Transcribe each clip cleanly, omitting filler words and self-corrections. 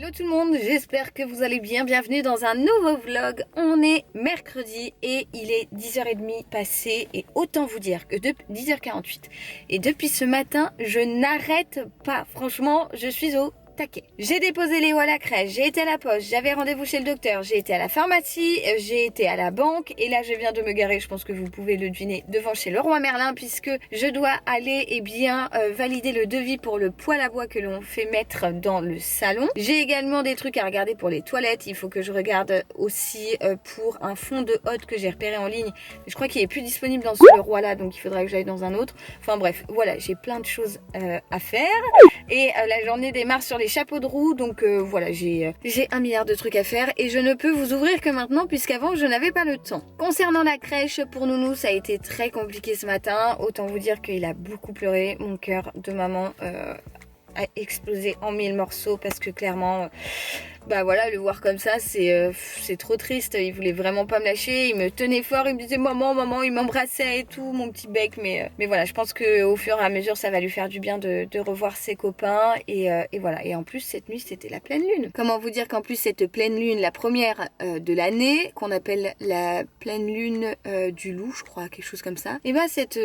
Hello tout le monde, j'espère que vous allez bien, bienvenue dans un nouveau vlog. On est mercredi et il est 10h30 passé et autant vous dire que depuis 10h48 et depuis ce matin je n'arrête pas, franchement je suis au taquet. J'ai déposé Léo à la crèche, j'ai été à la poste, j'avais rendez-vous chez le docteur, j'ai été à la pharmacie, j'ai été à la banque et là je viens de me garer, je pense que vous pouvez le deviner, devant chez Leroy Merlin puisque je dois aller valider le devis pour le poêle à bois que l'on fait mettre dans le salon. J'ai également des trucs à regarder pour les toilettes, il faut que je regarde aussi pour un fond de hotte que j'ai repéré en ligne. Je crois qu'il est plus disponible dans ce Leroy là, donc il faudra que j'aille dans un autre. Enfin bref, voilà, j'ai plein de choses à faire et la journée démarre sur les chapeaux de roue, donc voilà, j'ai 1 milliard de trucs à faire et je ne peux vous ouvrir que maintenant puisqu'avant je n'avais pas le temps. Concernant la crèche pour Nounou, ça a été très compliqué ce matin, autant vous dire qu'il a beaucoup pleuré, mon cœur de maman a explosé en 1000 morceaux parce que clairement bah voilà, le voir comme ça c'est trop triste. Il voulait vraiment pas me lâcher, il me tenait fort, il me disait maman maman, il m'embrassait et tout, mon petit bec, mais voilà, je pense que au fur et à mesure ça va lui faire du bien de revoir ses copains et voilà. Et en plus cette nuit c'était la pleine lune. Comment vous dire qu'en plus cette pleine lune, la première de l'année, qu'on appelle la pleine lune du loup, je crois, quelque chose comme ça, et bah cette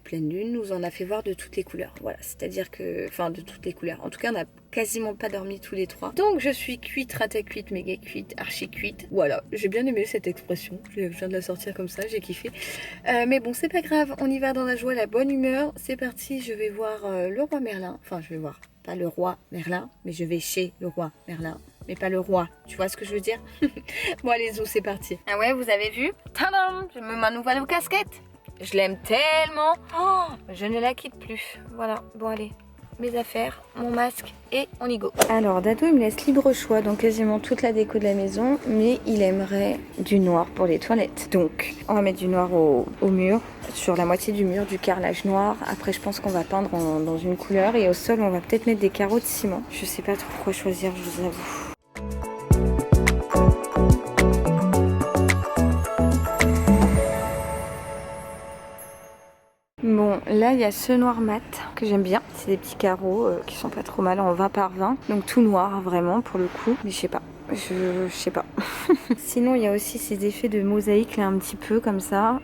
pleine lune nous en a fait voir de toutes les couleurs. Voilà, c'est-à-dire que, enfin de toutes les couleurs, en tout cas on a quasiment pas dormi tous les trois. Donc je suis cuite, rata cuite, méga cuite, archi cuite. Voilà, j'ai bien aimé cette expression. Je viens de la sortir comme ça, j'ai kiffé. Mais bon, c'est pas grave, on y va dans la joie, la bonne humeur. C'est parti, je vais voir le roi Merlin. Enfin, je vais voir, pas le roi Merlin, mais je vais chez le roi Merlin. Mais pas le roi, tu vois ce que je veux dire? Bon allez zou, c'est parti. Ah ouais, vous avez vu? Tadam! Je mets ma nouvelle casquette. Je l'aime tellement. Oh, je ne la quitte plus. Voilà, bon allez. Mes affaires, mon masque et on y go. Alors Dado il me laisse libre choix dans quasiment toute la déco de la maison, mais il aimerait du noir pour les toilettes. Donc on va mettre du noir au mur, sur la moitié du mur, du carrelage noir. Après je pense qu'on va peindre dans une couleur et au sol on va peut-être mettre des carreaux de ciment. Je sais pas trop quoi choisir, je vous avoue. Bon, là il y a ce noir mat que j'aime bien, c'est des petits carreaux qui sont pas trop mal en 20 par 20, donc tout noir vraiment pour le coup, mais je sais pas, je sais pas. Sinon il y a aussi ces effets de mosaïque là un petit peu comme ça,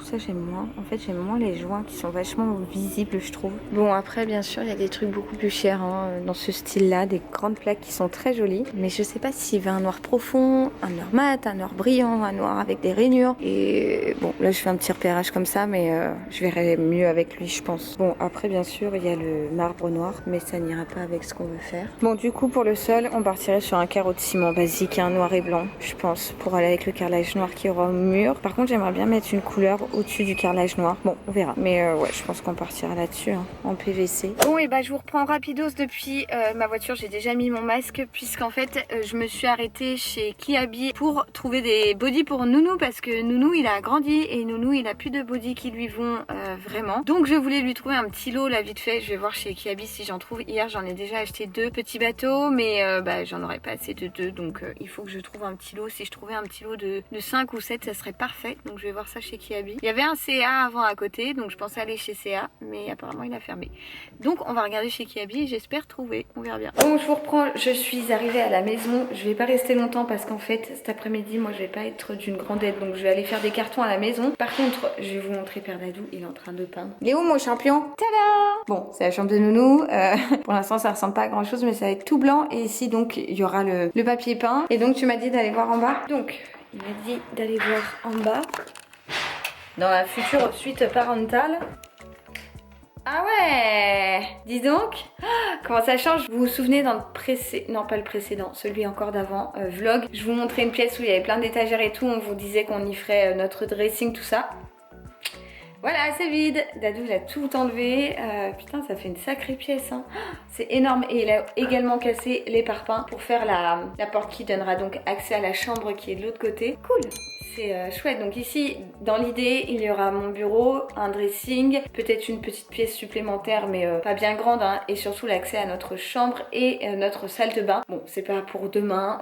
ça j'aime moins, en fait j'aime moins les joints qui sont vachement visibles je trouve. Bon après bien sûr il y a des trucs beaucoup plus chers hein, dans ce style là, des grandes plaques qui sont très jolies, mais je sais pas s'il veut un noir profond, un noir mat, un noir brillant, un noir avec des rainures, et bon là je fais un petit repérage comme ça, mais je verrai mieux avec lui je pense. Bon après bien sûr il y a le marbre noir, mais ça n'ira pas avec ce qu'on veut faire. Bon du coup pour le sol on partirait sur un carreau de ciment basique, un noir et blanc je pense, pour aller avec le carrelage noir qui aura au mur. Par contre j'aimerais bien mettre une couleur au-dessus du carrelage noir, bon on verra, mais ouais je pense qu'on partira là-dessus hein, en PVC. Bon et bah je vous reprends rapidos depuis ma voiture, j'ai déjà mis mon masque puisqu'en fait je me suis arrêtée chez Kiabi pour trouver des bodys pour Nounou parce que Nounou il a grandi et Nounou il a plus de bodys qui lui vont vraiment, donc je voulais lui trouver un petit lot là vite fait. Je vais voir chez Kiabi si j'en trouve. Hier j'en ai déjà acheté 2 petits bateaux, mais bah j'en aurais pas assez de 2, donc il faut que je trouve un petit lot. Si je trouvais un petit lot de 5 ou 7 ça serait parfait, donc je vais voir ça chez Kiabi. Il y avait un CA avant à côté, donc je pensais aller chez CA, mais apparemment il a fermé, donc on va regarder chez Kiabi et j'espère trouver, on verra bien. Bon je vous reprends, je suis arrivée à la maison, je vais pas rester longtemps parce qu'en fait cet après-midi moi je vais pas être d'une grande aide, donc je vais aller faire des cartons à la maison. Par contre je vais vous montrer Père Dadou, il est en train de peindre. Il est où mon champion? Tada! Bon c'est la chambre de Nounou, pour l'instant ça ressemble pas à grand chose mais ça va être tout blanc et ici donc il y aura le papier peint, et donc tu m'as dit d'aller voir en bas, donc il m'a dit d'aller voir en bas dans la future suite parentale. Ah ouais, dis donc, comment ça change. Vous vous souvenez dans le précédent, non pas le précédent, celui encore d'avant, vlog, je vous montrais une pièce où il y avait plein d'étagères et tout, on vous disait qu'on y ferait notre dressing, tout ça. Voilà, c'est vide. Dadou il a tout enlevé. Putain, ça fait une sacrée pièce hein. C'est énorme. Et il a également cassé les parpaings pour faire la porte qui donnera donc accès à la chambre qui est de l'autre côté. Cool. C'est chouette. Donc ici, dans l'idée, il y aura mon bureau, un dressing, peut-être une petite pièce supplémentaire, mais pas bien grande, hein, et surtout l'accès à notre chambre et notre salle de bain. Bon, c'est pas pour demain.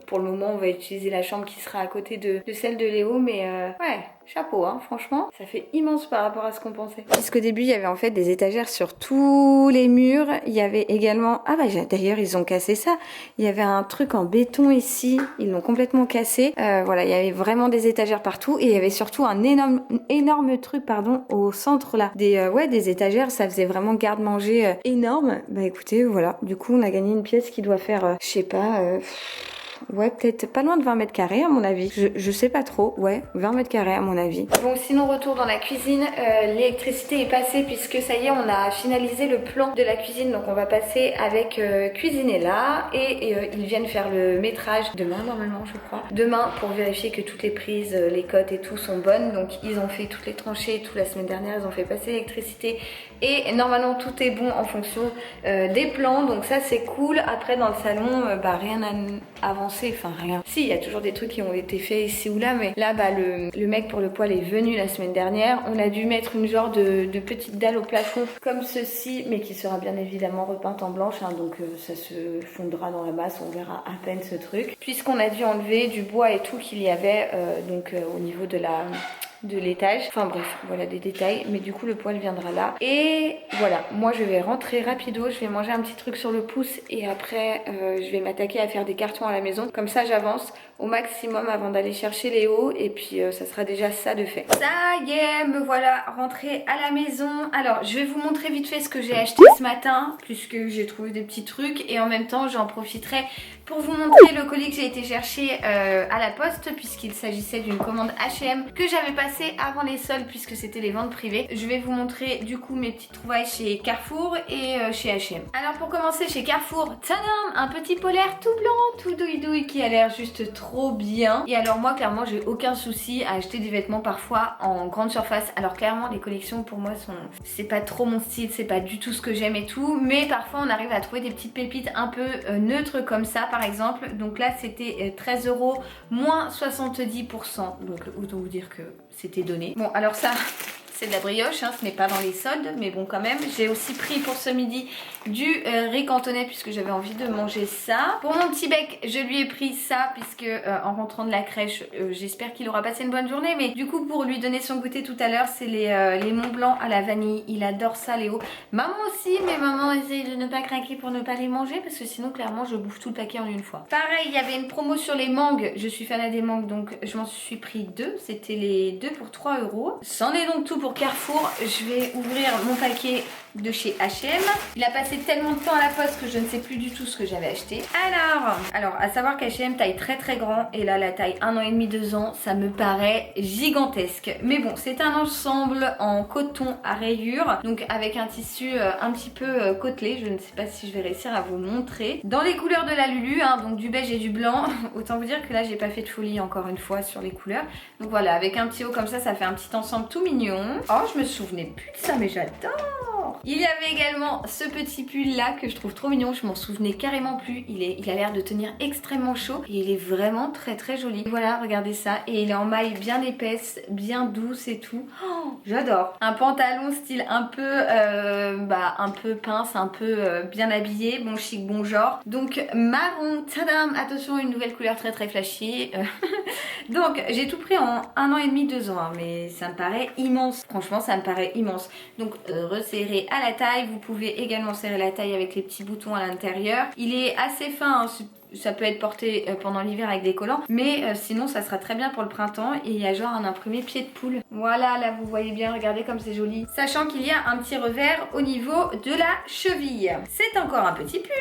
Pour le moment, on va utiliser la chambre qui sera à côté de celle de Léo, mais ouais, chapeau hein, franchement, ça fait immense par rapport à ce qu'on pensait. Puisqu'au début, il y avait en fait des étagères sur tous les murs. Il y avait également... Ah bah d'ailleurs, ils ont cassé ça. Il y avait un truc en béton ici. Ils l'ont complètement cassé. Voilà, il y avait vraiment des étagères partout. Et il y avait surtout un énorme truc, pardon, au centre là. Des étagères, ça faisait vraiment garde-manger énorme. Bah écoutez, voilà. Du coup, on a gagné une pièce qui doit faire, je sais pas... Ouais, peut-être pas loin de 20 mètres carrés à mon avis. Je sais pas trop. Ouais, 20 mètres carrés à mon avis. Bon, sinon retour dans la cuisine. L'électricité est passée puisque ça y est, on a finalisé le plan de la cuisine. Donc on va passer avec cuisiner là. Et ils viennent faire le métrage demain normalement je crois. Demain pour vérifier que toutes les prises, les cotes et tout sont bonnes. Donc ils ont fait toutes les tranchées et tout la semaine dernière. Ils ont fait passer l'électricité. Et normalement tout est bon en fonction des plans. Donc ça c'est cool. Après dans le salon, rien à avancer. Enfin rien. Si, il y a toujours des trucs qui ont été faits ici ou là. Mais là le mec pour le poêle est venu la semaine dernière. On a dû mettre une genre de petite dalle au plafond comme ceci. Mais qui sera bien évidemment repeinte en blanche. Hein, donc ça se fondra dans la masse. On verra à peine ce truc. Puisqu'on a dû enlever du bois et tout qu'il y avait au niveau de l'étage. Enfin bref, voilà des détails. Mais du coup le poêle viendra là. Et voilà, moi je vais rentrer rapido. Je vais manger un petit truc sur le pouce. Et après je vais m'attaquer à faire des cartons à la maison. Comme ça j'avance au maximum avant d'aller chercher Léo. Et puis ça sera déjà ça de fait. Ça y est, me voilà rentrée à la maison. Alors je vais vous montrer vite fait ce que j'ai acheté ce matin. Puisque j'ai trouvé des petits trucs. Et en même temps j'en profiterai pour vous montrer le colis que j'ai été chercher à la poste. Puisqu'il s'agissait d'une commande H&M que j'avais passée avant les soldes puisque c'était les ventes privées. Je vais vous montrer du coup mes petites trouvailles chez Carrefour et chez H&M. Alors pour commencer chez Carrefour, tadam, un petit polaire tout blanc, tout douille qui a l'air juste trop bien. Et alors moi clairement j'ai aucun souci à acheter des vêtements parfois en grande surface. Alors clairement les collections pour moi c'est pas trop mon style, c'est pas du tout ce que j'aime et tout. Mais parfois on arrive à trouver des petites pépites un peu neutres comme ça par exemple. Donc là c'était 13 € moins 70%. Donc autant vous dire que c'était donné. Bon alors ça c'est de la brioche, hein, ce n'est pas dans les soldes, mais bon quand même. J'ai aussi pris pour ce midi du riz cantonais puisque j'avais envie de manger ça. Pour mon petit bec, je lui ai pris ça puisque en rentrant de la crèche, j'espère qu'il aura passé une bonne journée. Mais du coup pour lui donner son goûter tout à l'heure, c'est les Mont Blanc à la vanille. Il adore ça Léo. Maman aussi, mais maman essaye de ne pas craquer pour ne pas les manger parce que sinon clairement je bouffe tout le paquet en une fois. Pareil, il y avait une promo sur les mangues. Je suis fan des mangues donc je m'en suis pris 2. C'était les 2 pour 3 €. C'en est donc tout pour Carrefour. Je vais ouvrir mon paquet de chez H&M. Il a passé tellement de temps à la poste que je ne sais plus du tout ce que j'avais acheté. Alors à savoir qu'H&M taille très grand et là la taille 1 an et demi 2 ans ça me paraît gigantesque. Mais bon c'est un ensemble en coton à rayures donc avec un tissu un petit peu côtelé. Je ne sais pas si je vais réussir à vous montrer. Dans les couleurs de la Lulu hein, donc du beige et du blanc. Autant vous dire que là j'ai pas fait de folie encore une fois sur les couleurs. Donc voilà avec un petit haut comme ça fait un petit ensemble tout mignon. Oh je me souvenais plus de ça mais j'adore. Il y avait également ce petit pull là que je trouve trop mignon, je m'en souvenais carrément plus. Il a l'air de tenir extrêmement chaud et il est vraiment très joli. Voilà, regardez ça. Et il est en maille bien épaisse, bien douce et tout. Oh, j'adore. Un pantalon style un peu pince, un peu bien habillé, bon chic, bon genre. Donc marron, tadam, attention une nouvelle couleur très flashy. Donc j'ai tout pris en 1 an et demi, 2 ans, hein, mais ça me paraît immense. Franchement ça me paraît immense. Donc resserré à la taille, vous pouvez également serrer la taille avec les petits boutons à l'intérieur. Il est assez fin, hein, ça peut être porté pendant l'hiver avec des collants, mais sinon ça sera très bien pour le printemps. Et il y a genre un imprimé pied de poule. Voilà, là vous voyez bien, regardez comme c'est joli. Sachant qu'il y a un petit revers au niveau de la cheville. C'est encore un petit pull.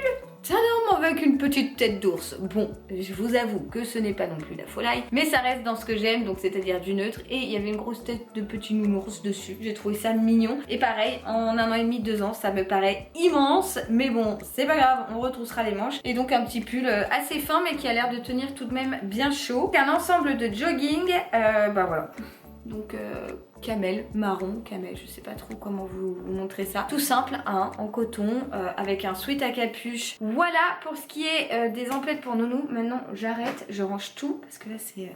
Tadam, avec une petite tête d'ours. Bon, je vous avoue que ce n'est pas non plus la folie, mais ça reste dans ce que j'aime, donc c'est-à-dire du neutre. Et il y avait une grosse tête de petit nounours dessus. J'ai trouvé ça mignon. Et pareil, en 1 an et demi, 2 ans, ça me paraît immense. Mais bon, c'est pas grave, on retroussera les manches. Et donc un petit pull assez fin, mais qui a l'air de tenir tout de même bien chaud. Un ensemble de jogging, voilà. Donc camel, marron, camel, je sais pas trop comment vous montrer ça. Tout simple, hein, en coton, avec un sweat à capuche. Voilà pour ce qui est des emplettes pour nounou. Maintenant j'arrête, je range tout parce que là c'est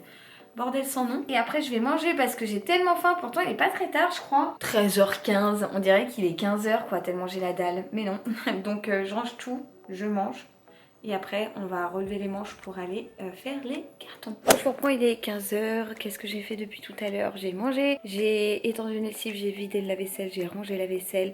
bordel sans nom. Et après je vais manger parce que j'ai tellement faim. Pourtant il est pas très tard je crois. 13h15, on dirait qu'il est 15h quoi, tellement j'ai la dalle. Mais non, donc je range tout, je mange. Et après, on va relever les manches pour aller faire les cartons. Je reprends, il est 15 h. Qu'est-ce que j'ai fait depuis tout à l'heure? J'ai mangé, j'ai étendu une lessive, j'ai vidé le lave-vaisselle, j'ai rangé la vaisselle.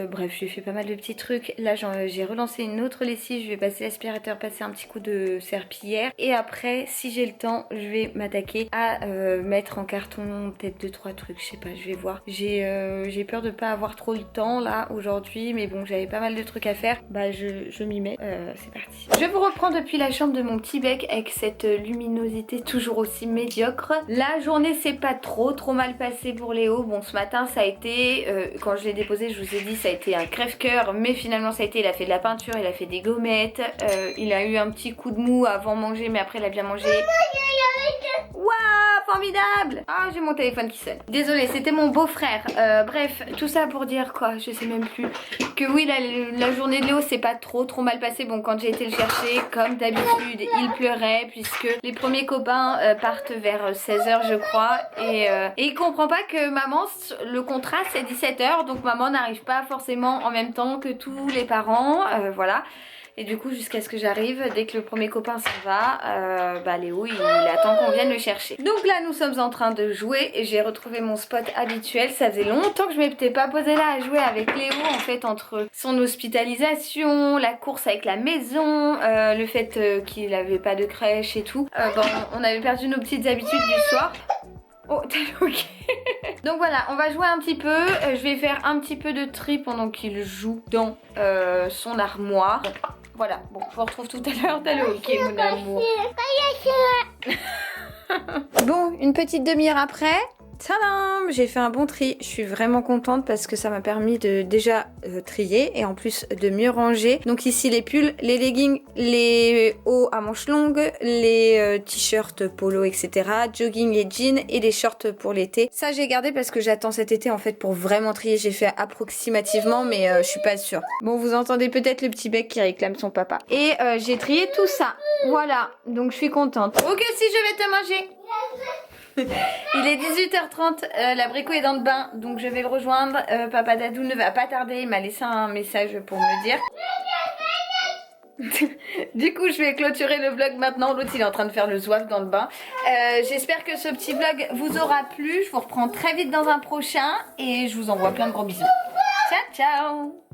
Bref, j'ai fait pas mal de petits trucs. Là, j'ai relancé une autre lessive. Je vais passer l'aspirateur, passer un petit coup de serpillière. Et après, si j'ai le temps, je vais m'attaquer à mettre en carton peut-être 2-3 trucs. Je sais pas, je vais voir. J'ai peur de pas avoir trop le temps là aujourd'hui. Mais bon, j'avais pas mal de trucs à faire. Bah, je m'y mets. C'est parti. Je vous reprends depuis la chambre de mon petit bec avec cette luminosité toujours aussi médiocre. La journée s'est pas trop mal passée pour Léo. Bon, ce matin ça a été, quand je l'ai déposé je vous ai dit ça a été un crève-cœur, mais finalement ça a été, il a fait de la peinture, il a fait des gommettes, il a eu un petit coup de mou avant manger mais après il a bien mangé. Waouh, formidable! Ah, j'ai mon téléphone qui sonne. Désolée, c'était mon beau-frère. Bref, tout ça pour dire quoi? Je sais même plus. Que oui, la journée de Léo s'est pas trop mal passée. Bon, quand j'ai été le chercher, comme d'habitude, il pleurait puisque les premiers copains partent vers 16 h je crois. Et il comprend pas que maman, le contrat c'est 17 h, donc maman n'arrive pas forcément en même temps que tous les parents. Voilà. Et du coup, jusqu'à ce que j'arrive, dès que le premier copain s'en va, bah Léo, il attend qu'on vienne le chercher. Donc là, nous sommes en train de jouer et j'ai retrouvé mon spot habituel. Ça faisait longtemps que je m'étais pas posée là à jouer avec Léo, en fait, entre son hospitalisation, la course avec la maison, le fait qu'il avait pas de crèche et tout. Bon, on avait perdu nos petites habitudes du soir. Oh, t'as ok. Donc voilà, on va jouer un petit peu. Je vais faire un petit peu de tri pendant qu'il joue dans son armoire. Voilà, bon, je vous retrouve tout à l'heure. T'as le ok, mon amour. Bon, une petite demi-heure après. Tadam! J'ai fait un bon tri. Je suis vraiment contente parce que ça m'a permis de déjà trier et en plus de mieux ranger. Donc ici les pulls, les leggings, les hauts à manches longues, les t-shirts polo, etc. Jogging et jeans et les shorts pour l'été. Ça j'ai gardé parce que j'attends cet été en fait pour vraiment trier. J'ai fait approximativement mais je suis pas sûre. Bon, vous entendez peut-être le petit bec qui réclame son papa. Et j'ai trié tout ça. Voilà, donc je suis contente. Ok, si je vais te manger. Il est 18 h 30, l'abricot est dans le bain, donc je vais le rejoindre. Papa Dadou ne va pas tarder, il m'a laissé un message pour me dire. Du coup, je vais clôturer le vlog maintenant. L'autre, il est en train de faire le zouave dans le bain. J'espère que ce petit vlog vous aura plu. Je vous reprends très vite dans un prochain et je vous envoie plein de gros bisous. Ciao, ciao!